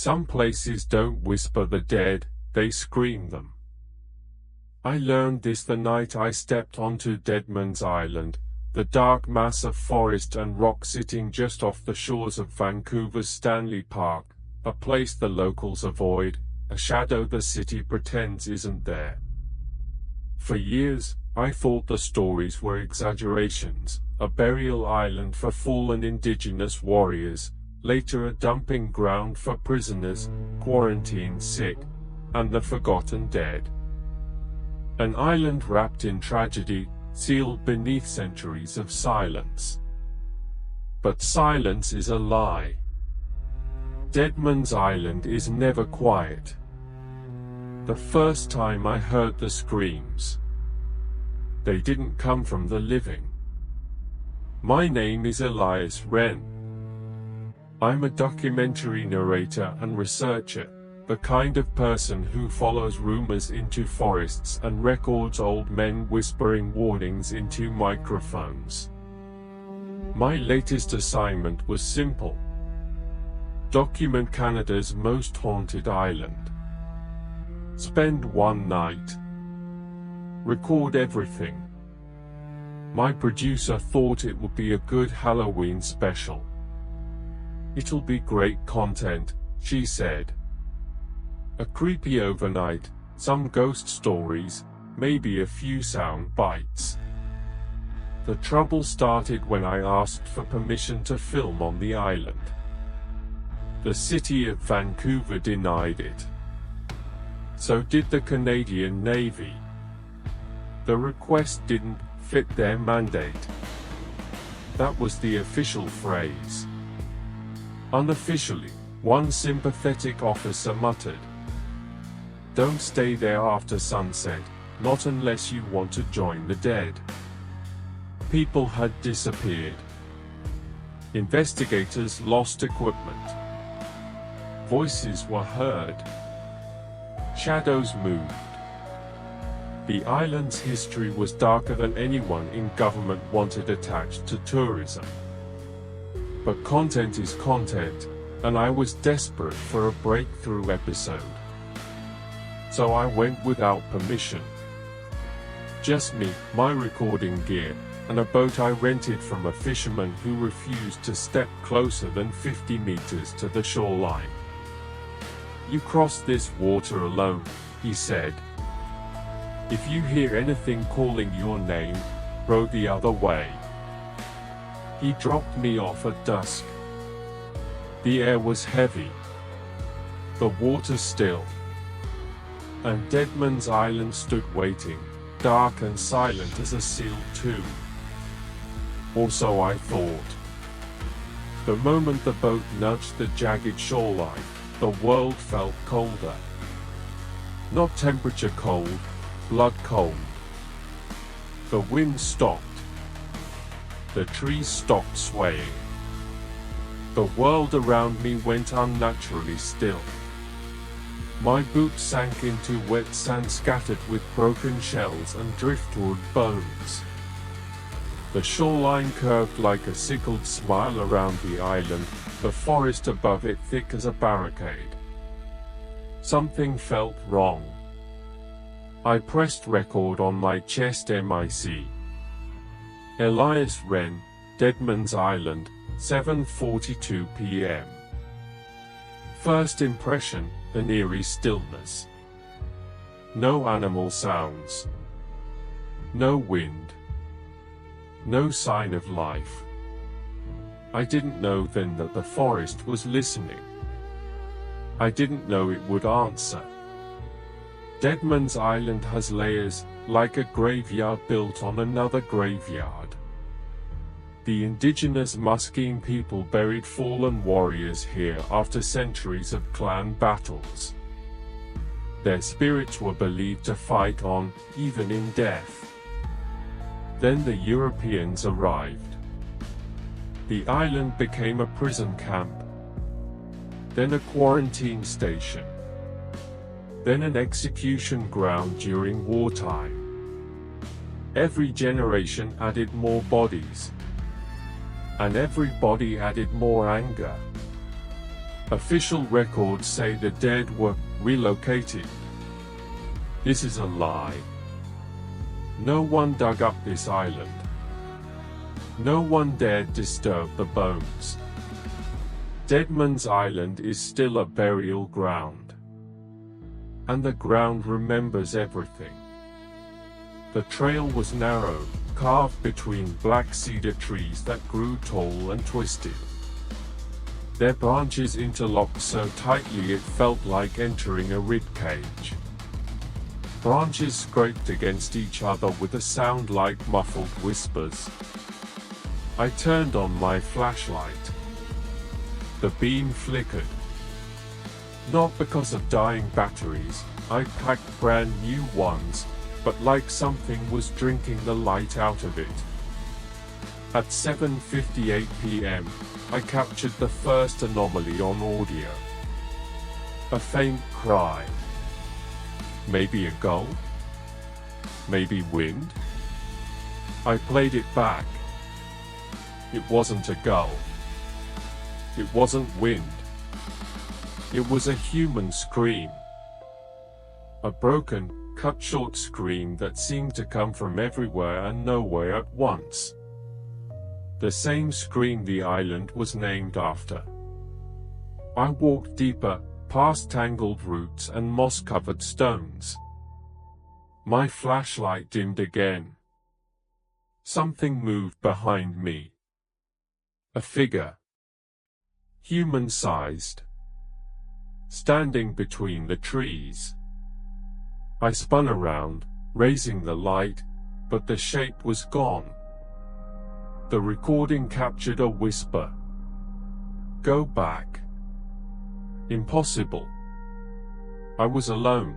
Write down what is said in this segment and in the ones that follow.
Some places don't whisper the dead, they scream them. I learned this the night I stepped onto Deadman's Island, the dark mass of forest and rock sitting just off the shores of Vancouver's Stanley Park, a place the locals avoid, a shadow the city pretends isn't there. For years, I thought the stories were exaggerations, a burial island for fallen indigenous warriors, later a dumping ground for prisoners, quarantined sick, and the forgotten dead. An island wrapped in tragedy, sealed beneath centuries of silence. But silence is a lie. Deadman's Island is never quiet. The first time I heard the screams, they didn't come from the living. My name is Elias Wren. I'm a documentary narrator and researcher, the kind of person who follows rumors into forests and records old men whispering warnings into microphones. My latest assignment was simple. Document Canada's most haunted island. Spend one night. Record everything. My producer thought it would be a good Halloween special. It'll be great content, she said. A creepy overnight, some ghost stories, maybe a few sound bites. The trouble started when I asked for permission to film on the island. The city of Vancouver denied it. So did the Canadian Navy. The request didn't fit their mandate. That was the official phrase. Unofficially, one sympathetic officer muttered, "Don't stay there after sunset, not unless you want to join the dead." People had disappeared. Investigators lost equipment. Voices were heard. Shadows moved. The island's history was darker than anyone in government wanted attached to tourism. But content is content, and I was desperate for a breakthrough episode. So I went without permission. Just me, my recording gear, and a boat I rented from a fisherman who refused to step closer than 50 meters to the shoreline. "You cross this water alone," he said. "If you hear anything calling your name, row the other way." He dropped me off at dusk. The air was heavy. The water still. And Deadman's Island stood waiting, dark and silent as a sealed tomb. Or so I thought. The moment the boat nudged the jagged shoreline, the world felt colder. Not temperature cold, blood cold. The wind stopped. The trees stopped swaying. The world around me went unnaturally still. My boots sank into wet sand scattered with broken shells and driftwood bones. The shoreline curved like a sickled smile around the island, the forest above it thick as a barricade. Something felt wrong. I pressed record on my chest. MIC. Elias Wren, Deadman's Island, 7:42 p.m. First impression, an eerie stillness. No animal sounds. No wind. No sign of life. I didn't know then that the forest was listening. I didn't know it would answer. Deadman's Island has layers, like a graveyard built on another graveyard. The indigenous Musqueam people buried fallen warriors here after centuries of clan battles. Their spirits were believed to fight on, even in death. Then the Europeans arrived. The island became a prison camp. Then a quarantine station. Then an execution ground during wartime. Every generation added more bodies. And every body added more anger. Official records say the dead were relocated. This is a lie. No one dug up this island. No one dared disturb the bones. Deadman's Island is still a burial ground. And the ground remembers everything. The trail was narrow, carved between black cedar trees that grew tall and twisted. Their branches interlocked so tightly it felt like entering a ribcage. Branches scraped against each other with a sound like muffled whispers. I turned on my flashlight. The beam flickered. Not because of dying batteries, I packed brand new ones, but like something was drinking the light out of it. At 7:58 p.m., I captured the first anomaly on audio. A faint cry. Maybe a gull? Maybe wind? I played it back. It wasn't a gull. It wasn't wind. It was a human scream. A broken, cut-short scream that seemed to come from everywhere and nowhere at once. The same scream the island was named after. I walked deeper, past tangled roots and moss-covered stones. My flashlight dimmed again. Something moved behind me. A figure. Human-sized. Standing between the trees. I spun around, raising the light, but the shape was gone. The recording captured a whisper. Go back. Impossible. I was alone.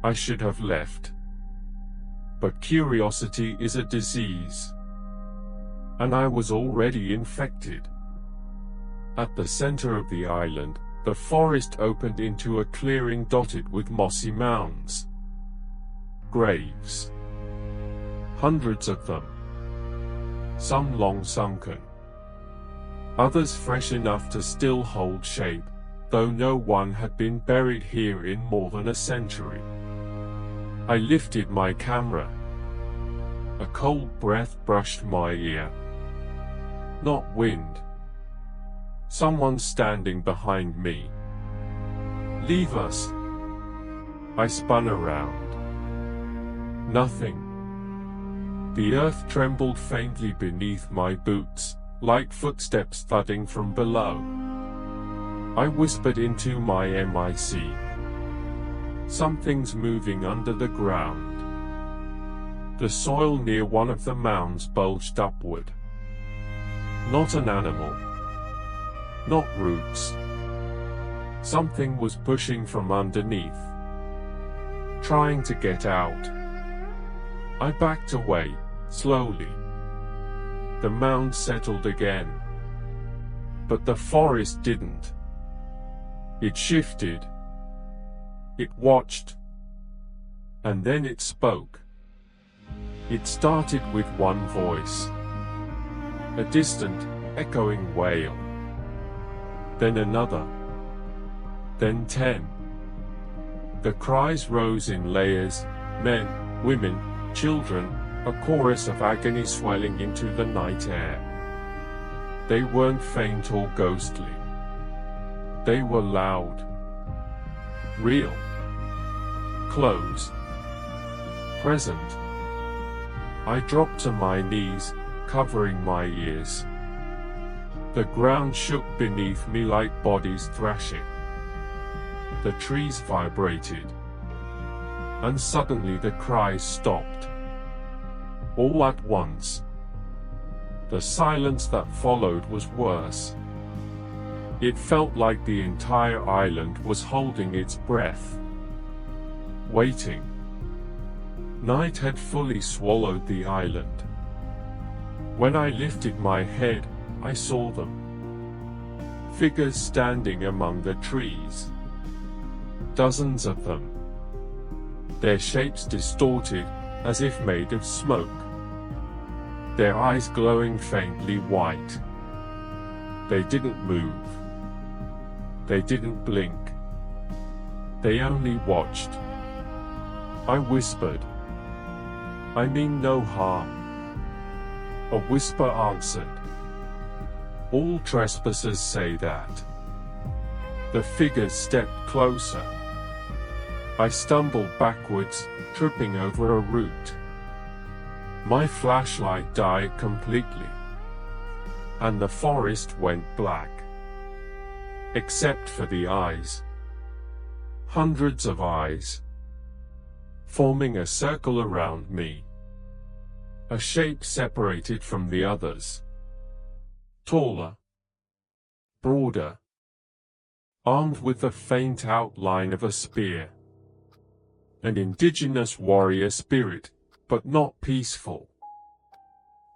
I should have left. But curiosity is a disease. And I was already infected. At the center of the island, the forest opened into a clearing dotted with mossy mounds. Graves. Hundreds of them. Some long sunken. Others fresh enough to still hold shape, though no one had been buried here in more than a century. I lifted my camera. A cold breath brushed my ear. Not wind. Someone standing behind me. Leave us. I spun around. Nothing. The earth trembled faintly beneath my boots, like footsteps thudding from below. I whispered into my mic. Something's moving under the ground. The soil near one of the mounds bulged upward. Not an animal. Not roots. Something was pushing from underneath. Trying to get out. I backed away, slowly. The mound settled again. But the forest didn't. It shifted. It watched. And then it spoke. It started with one voice. A distant, echoing wail. Then another. Then 10. The cries rose in layers, men, women, children, a chorus of agony swelling into the night air. They weren't faint or ghostly. They were loud. Real. Close. Present. I dropped to my knees, covering my ears. The ground shook beneath me like bodies thrashing. The trees vibrated. And suddenly the cries stopped. All at once. The silence that followed was worse. It felt like the entire island was holding its breath. Waiting. Night had fully swallowed the island. When I lifted my head, I saw them. Figures standing among the trees. Dozens of them. Their shapes distorted, as if made of smoke. Their eyes glowing faintly white. They didn't move. They didn't blink. They only watched. I whispered, "I mean no harm." A whisper answered, "All trespassers say that." The figures stepped closer. I stumbled backwards, tripping over a root. My flashlight died completely, and the forest went black. Except for the eyes. Hundreds of eyes, forming a circle around me. A shape separated from the others. Taller, broader, armed with the faint outline of a spear. An indigenous warrior spirit, but not peaceful.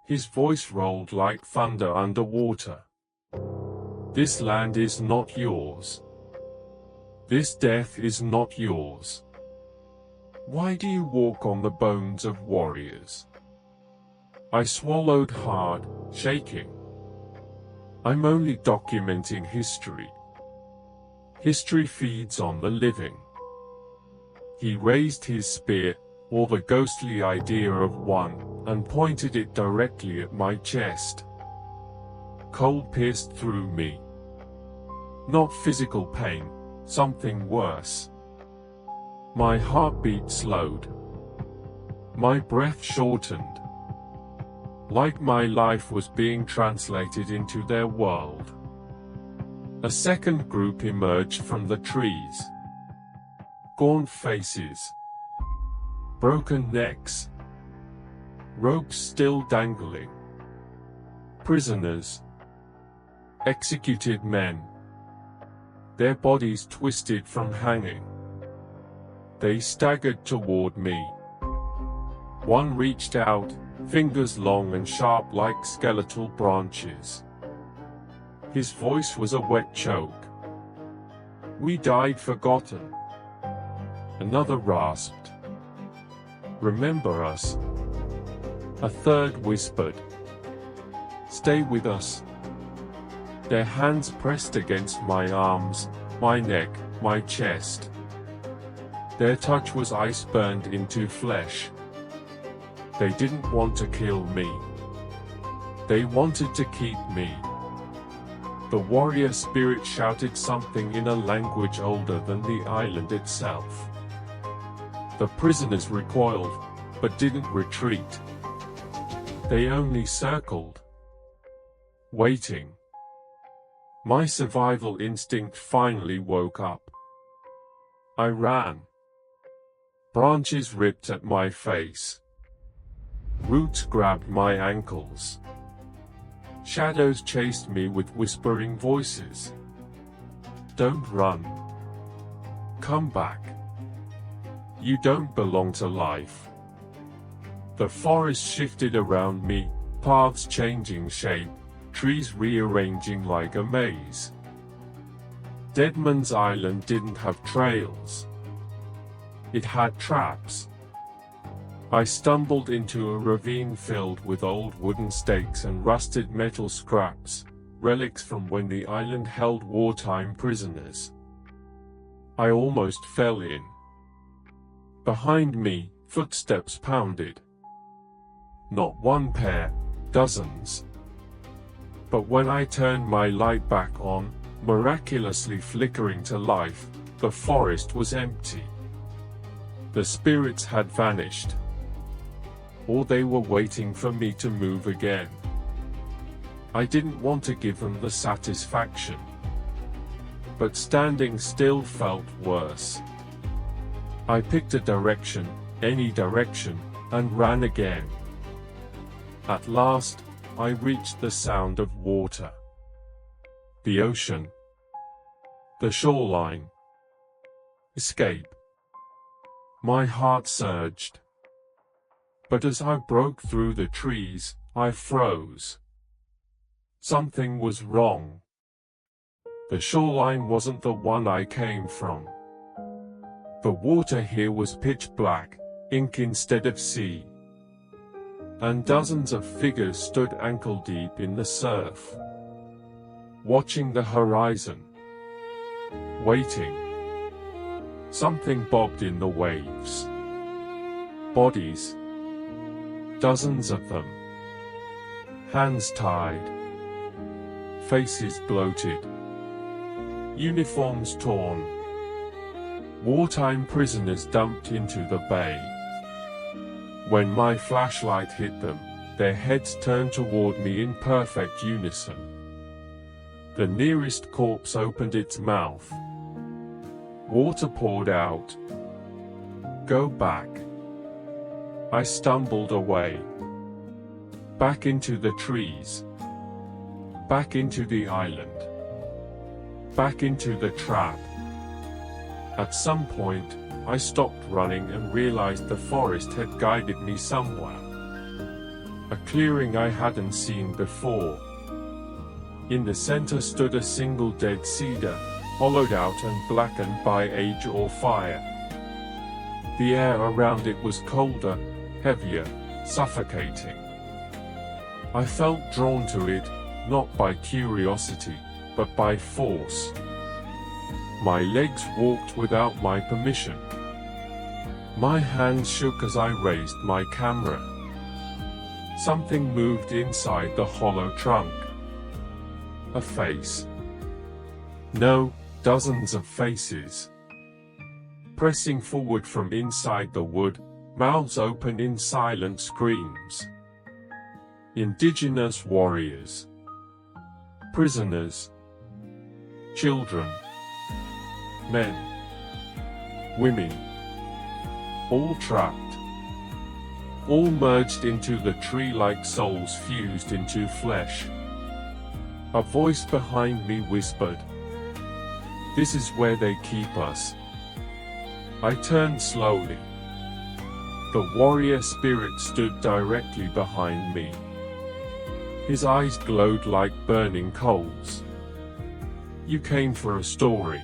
His voice rolled like thunder underwater. "This land is not yours. This death is not yours. Why do you walk on the bones of warriors?" I swallowed hard, shaking. "I'm only documenting history. History feeds on the living." He raised his spear, or the ghostly idea of one, and pointed it directly at my chest. Cold pierced through me. Not physical pain, something worse. My heartbeat slowed. My breath shortened. Like my life was being translated into their world. A second group emerged from the trees. Gaunt faces. Broken necks. Ropes still dangling. Prisoners. Executed men. Their bodies twisted from hanging. They staggered toward me. One reached out, fingers long and sharp like skeletal branches. His voice was a wet choke. "We died forgotten." Another rasped, "Remember us." A third whispered, "Stay with us." Their hands pressed against my arms, my neck, my chest. Their touch was ice burned into flesh. They didn't want to kill me. They wanted to keep me. The warrior spirit shouted something in a language older than the island itself. The prisoners recoiled, but didn't retreat. They only circled, waiting. My survival instinct finally woke up. I ran. Branches ripped at my face. Roots grabbed my ankles. Shadows chased me with whispering voices. "Don't run. Come back. You don't belong to life." The forest shifted around me, paths changing shape, trees rearranging like a maze. Deadman's Island didn't have trails. It had traps. I stumbled into a ravine filled with old wooden stakes and rusted metal scraps, relics from when the island held wartime prisoners. I almost fell in. Behind me, footsteps pounded. Not one pair, dozens. But when I turned my light back on, miraculously flickering to life, the forest was empty. The spirits had vanished. Or they were waiting for me to move again. I didn't want to give them the satisfaction. But standing still felt worse. I picked a direction, any direction, and ran again. At last, I reached the sound of water. The ocean. The shoreline. Escape. My heart surged. But as I broke through the trees, I froze. Something was wrong. The shoreline wasn't the one I came from. The water here was pitch black, ink instead of sea. And dozens of figures stood ankle deep in the surf, watching the horizon. waiting. Something bobbed in the waves. Bodies. Dozens of them. Hands tied. Faces bloated. Uniforms torn. Wartime prisoners dumped into the bay. When my flashlight hit them, their heads turned toward me in perfect unison. The nearest corpse opened its mouth. Water poured out. Go back. I stumbled away. Back into the trees. Back into the island. Back into the trap. At some point, I stopped running and realized the forest had guided me somewhere. A clearing I hadn't seen before. In the center stood a single dead cedar, hollowed out and blackened by age or fire. The air around it was colder, heavier, suffocating. I felt drawn to it, not by curiosity, but by force. My legs walked without my permission. My hands shook as I raised my camera. Something moved inside the hollow trunk. A face. No, dozens of faces. Pressing forward from inside the wood, mouths open in silent screams. Indigenous warriors. Prisoners. Children. Men. Women. All trapped. All merged into the tree like souls fused into flesh. A voice behind me whispered, "This is where they keep us." I turned slowly. The warrior spirit stood directly behind me. His eyes glowed like burning coals. "You came for a story.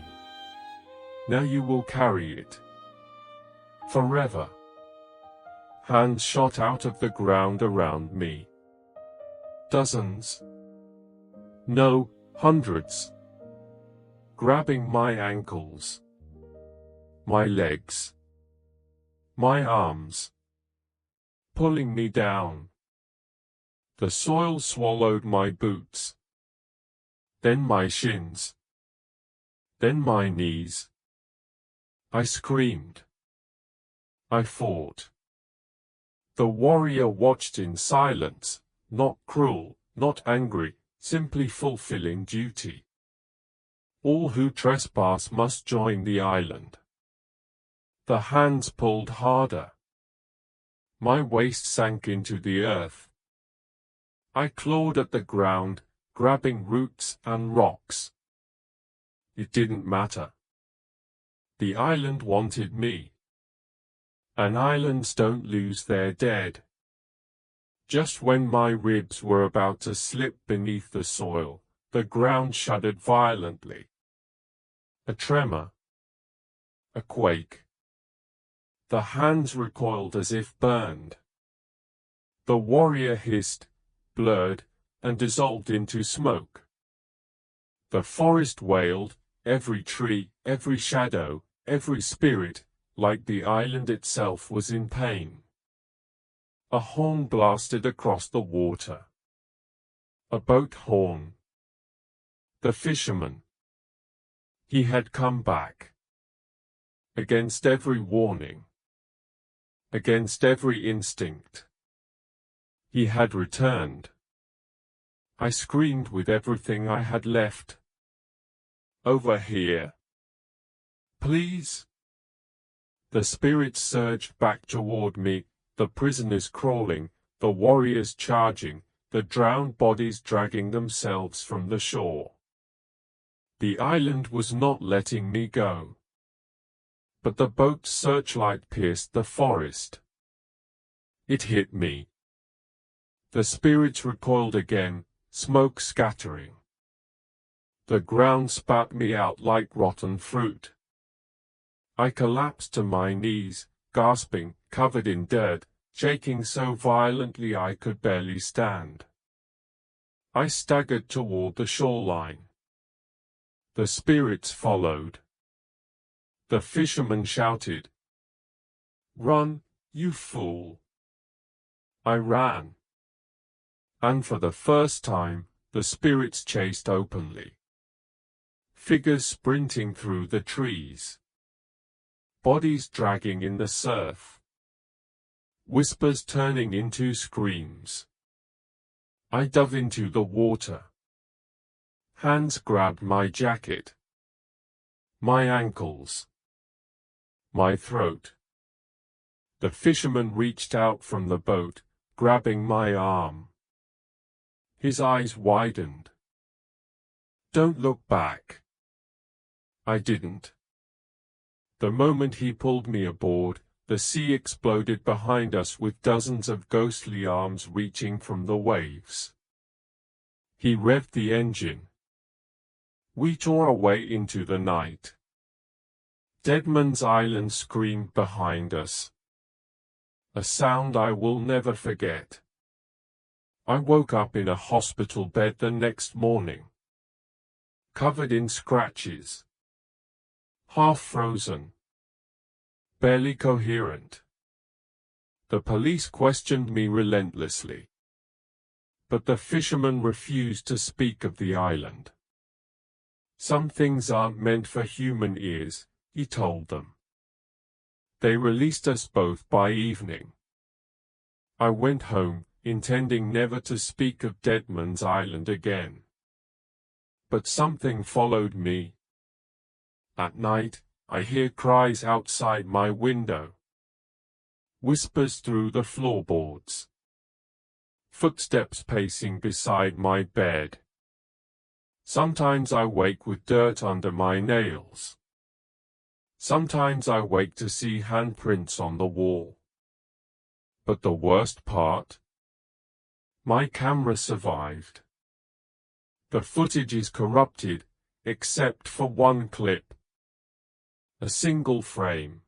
Now you will carry it. Forever." Hands shot out of the ground around me. Dozens. No, hundreds. Grabbing my ankles. My legs. My arms. Pulling me down. The soil swallowed my boots. Then my shins. Then my knees. I screamed. I fought. The warrior watched in silence, not cruel, not angry, simply fulfilling duty. All who trespass must join the island. The hands pulled harder. My waist sank into the earth. I clawed at the ground, grabbing roots and rocks. It didn't matter. The island wanted me. And islands don't lose their dead. Just when my ribs were about to slip beneath the soil, the ground shuddered violently. A tremor. A quake. The hands recoiled as if burned. The warrior hissed, blurred, and dissolved into smoke. The forest wailed, every tree, every shadow, every spirit, like the island itself was in pain. A horn blasted across the water. A boat horn. The fisherman. He had come back. Against every warning. Against every instinct. He had returned. I screamed with everything I had left. "Over here. Please." The spirits surged back toward me, the prisoners crawling, the warriors charging, the drowned bodies dragging themselves from the shore. The island was not letting me go. But the boat's searchlight pierced the forest. It hit me. The spirits recoiled again, smoke scattering. The ground spat me out like rotten fruit. I collapsed to my knees, gasping, covered in dirt, shaking so violently I could barely stand. I staggered toward the shoreline. The spirits followed. The fisherman shouted. "Run, you fool!" I ran. And for the first time, the spirits chased openly. Figures sprinting through the trees. Bodies dragging in the surf. Whispers turning into screams. I dove into the water. Hands grabbed my jacket. My ankles. My throat. The fisherman reached out from the boat, grabbing my arm. His eyes widened. "Don't look back." I didn't. The moment he pulled me aboard, the sea exploded behind us with dozens of ghostly arms reaching from the waves. He revved the engine. We tore away into the night. Deadman's Island screamed behind us. A sound I will never forget. I woke up in a hospital bed the next morning. Covered in scratches. Half frozen. Barely coherent. The police questioned me relentlessly. But the fisherman refused to speak of the island. "Some things aren't meant for human ears," he told them. They released us both by evening. I went home, intending never to speak of Deadman's Island again. But something followed me. At night, I hear cries outside my window. Whispers through the floorboards. Footsteps pacing beside my bed. Sometimes I wake with dirt under my nails. Sometimes I wake to see handprints on the wall. But the worst part? My camera survived. The footage is corrupted, except for one clip. A single frame.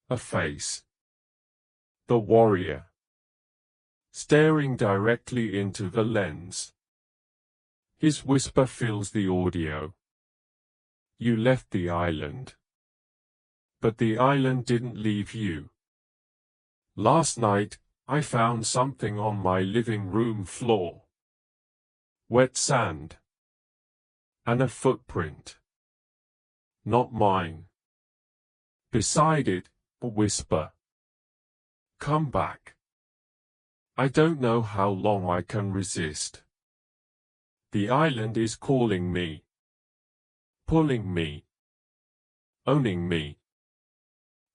A face. The warrior. Staring directly into the lens. His whisper fills the audio. "You left the island. But the island didn't leave you. Last night, I found something on my living room floor. Wet sand. And a footprint. Not mine. Beside it, a whisper. Come back. I don't know how long I can resist. The island is calling me. Pulling me. Owning me.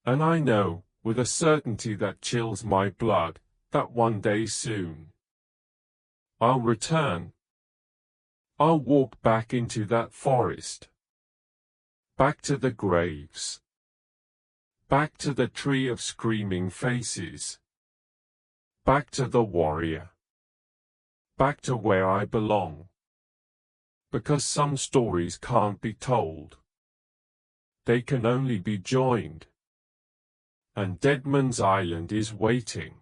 And I know, with a certainty that chills my blood, that one day soon I'll return. I'll walk back into that forest. Back to the graves. Back to the tree of screaming faces. Back to the warrior. Back to where I belong. Because some stories can't be told. They can only be joined. And Deadman's Island is waiting.